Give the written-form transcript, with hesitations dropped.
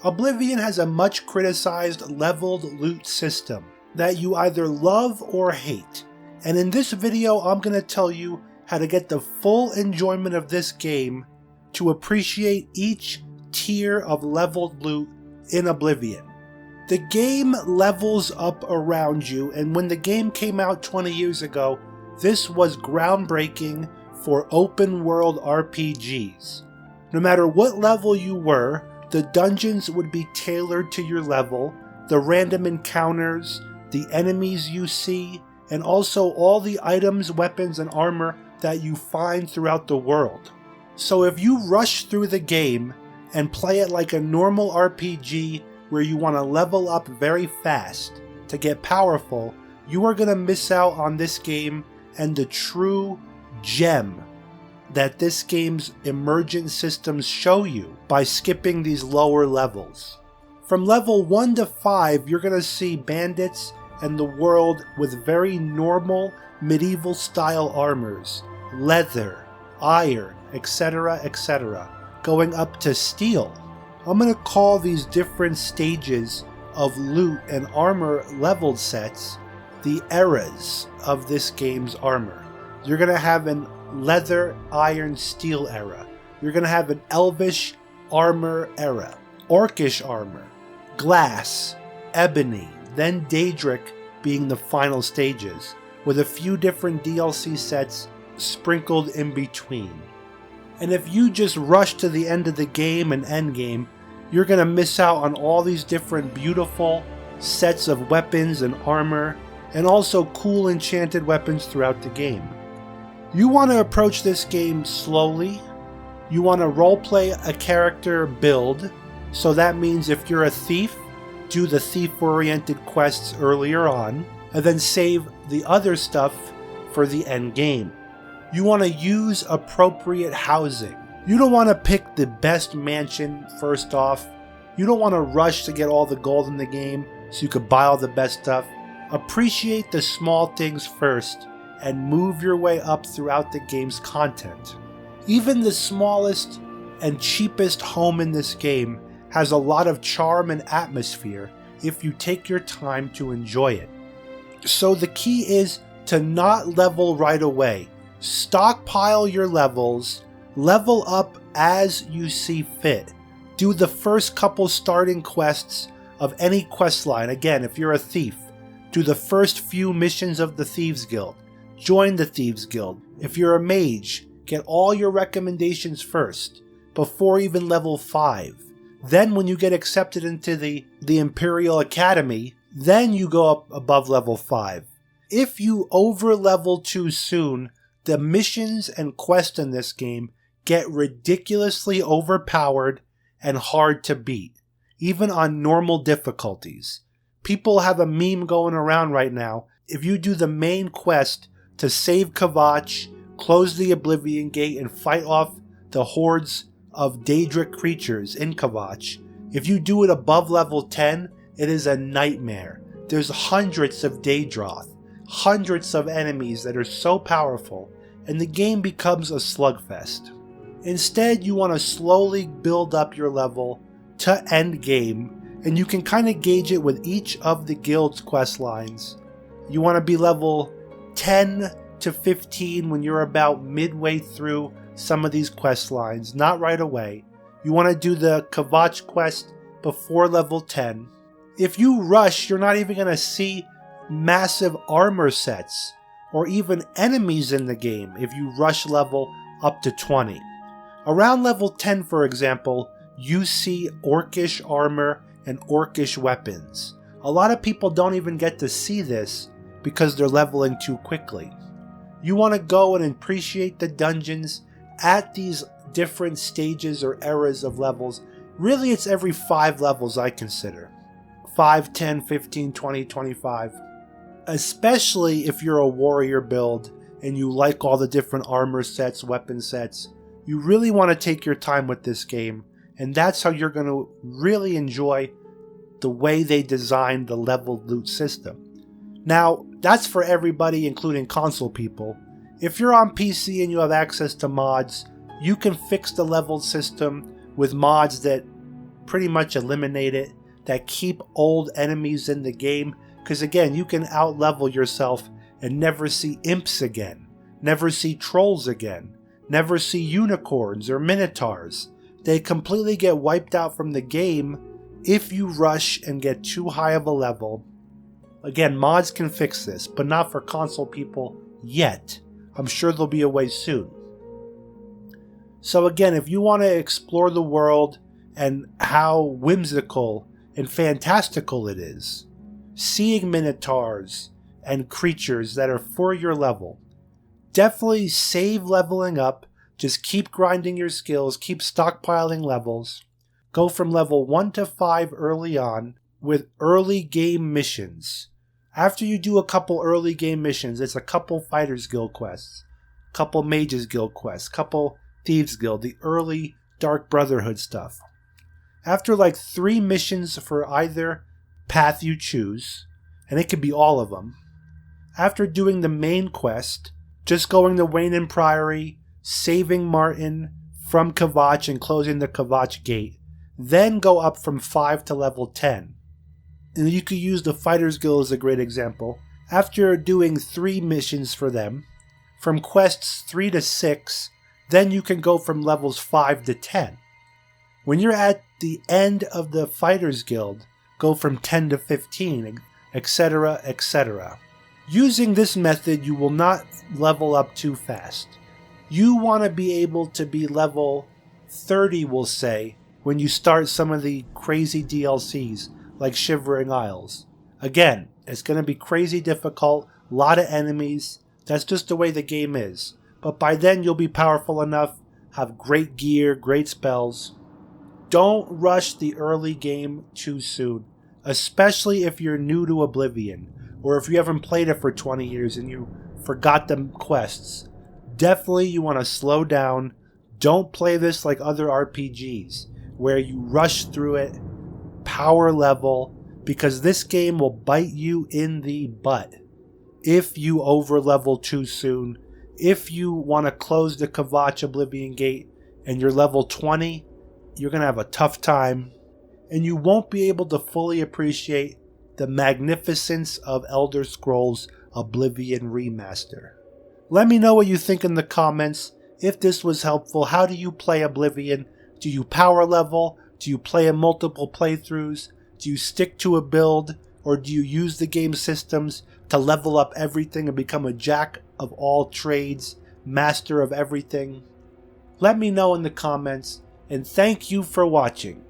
Oblivion has a much criticized leveled loot system that you either love or hate, and in this video I'm going to tell you how to get the full enjoyment of this game to appreciate each tier of leveled loot in Oblivion. The game levels up around you, and when the game came out 20 years ago, this was groundbreaking for open world RPGs. No matter what level you were, the dungeons would be tailored to your level, the random encounters, the enemies you see, and also all the items, weapons, and armor that you find throughout the world. So if you rush through the game and play it like a normal RPG where you want to level up very fast to get powerful, you are going to miss out on this game and the true gem that this game's emergent systems show you by skipping these lower levels. From level 1 to 5, you're going to see bandits and the world with very normal medieval style armors, leather, iron, etc., etc., going up to steel. I'm going to call these different stages of loot and armor leveled sets the eras of this game's armor. You're going to have an leather, iron, steel era. You're going to have an elvish armor era, orcish armor, glass, ebony, then Daedric being the final stages, with a few different DLC sets sprinkled in between. And if you just rush to the end of the game and endgame, you're going to miss out on all these different beautiful sets of weapons and armor, and also cool enchanted weapons throughout the game. You want to approach this game slowly. You want to roleplay a character build, so that means if you're a thief, do the thief-oriented quests earlier on, and then save the other stuff for the end game. You want to use appropriate housing. You don't want to pick the best mansion first off. You don't want to rush to get all the gold in the game so you could buy all the best stuff. Appreciate the small things first and move your way up throughout the game's content. Even the smallest and cheapest home in this game has a lot of charm and atmosphere if you take your time to enjoy it. So the key is to not level right away. Stockpile your levels, level up as you see fit. Do the first couple starting quests of any quest line. Again, if you're a thief, do the first few missions of the Thieves Guild. Join the Thieves Guild. If you're a mage, get all your recommendations first, before even level 5. Then when you get accepted into the Imperial Academy, then you go up above level 5. If you over-level too soon, the missions and quests in this game get ridiculously overpowered and hard to beat, even on normal difficulties. People have a meme going around right now. If you do the main quest to save Kvatch, close the Oblivion Gate, and fight off the hordes of Daedric creatures in Kvatch, if you do it above level 10, it is a nightmare. There's hundreds of Daedroth, hundreds of enemies that are so powerful, and the game becomes a slugfest. Instead, you want to slowly build up your level to end game, and you can kind of gauge it with each of the guild's quest lines. You want to be level 10 to 15 when you're about midway through some of these quest lines, not right away. You want to do the Kvatch quest before level 10. If you rush, you're not even going to see massive armor sets or even enemies in the game if you rush level up to 20. Around level 10, for example, you see orcish armor and orcish weapons. A lot of people don't even get to see this because they're leveling too quickly. You want to go and appreciate the dungeons at these different stages or eras of levels. Really, it's every 5 levels I consider. 5, 10, 15, 20, 25. Especially if you're a warrior build and you like all the different armor sets, weapon sets. You really want to take your time with this game, and that's how you're going to really enjoy the way they designed the leveled loot system. Now, that's for everybody, including console people. If you're on PC and you have access to mods, you can fix the leveled system with mods that pretty much eliminate it, that keep old enemies in the game, because again, you can out-level yourself and never see imps again, never see trolls again, never see unicorns or minotaurs. They completely get wiped out from the game if you rush and get too high of a level. Again, mods can fix this, but not for console people yet. I'm sure there'll be a way soon. So again, if you want to explore the world and how whimsical and fantastical it is, seeing minotaurs and creatures that are for your level, definitely save leveling up. Just keep grinding your skills, keep stockpiling levels. Go from level 1 to 5 early on with early game missions. After you do a couple early game missions, it's a couple Fighters Guild quests, couple Mages Guild quests, couple Thieves Guild, the early Dark Brotherhood stuff. After like 3 missions for either path you choose, and it could be all of them, after doing the main quest, just going to Wayne and Priory, saving Martin from Kvatch and closing the Kvatch gate, then go up from 5 to level 10. And you could use the Fighters Guild as a great example. After doing 3 missions for them, from quests 3 to 6, then you can go from levels 5 to 10. When you're at the end of the Fighters Guild, go from 10 to 15, etc., etc. Using this method, you will not level up too fast. You want to be able to be level 30, we'll say, when you start some of the crazy DLCs, like Shivering Isles. Again, it's going to be crazy difficult, a lot of enemies, that's just the way the game is. But by then you'll be powerful enough, have great gear, great spells. Don't rush the early game too soon, especially if you're new to Oblivion, or if you haven't played it for 20 years and you forgot the quests. Definitely you want to slow down. Don't play this like other RPGs, where you rush through it, power level, because this game will bite you in the butt if you over level too soon. If you want to close the Kvatch Oblivion Gate and you're level 20, you're going to have a tough time, and you won't be able to fully appreciate the magnificence of Elder Scrolls Oblivion Remaster. Let me know what you think in the comments. If this was helpful, how do you play Oblivion? Do you power level? Do you play in multiple playthroughs? Do you stick to a build? Or do you use the game systems to level up everything and become a jack of all trades, master of everything? Let me know in the comments, and thank you for watching.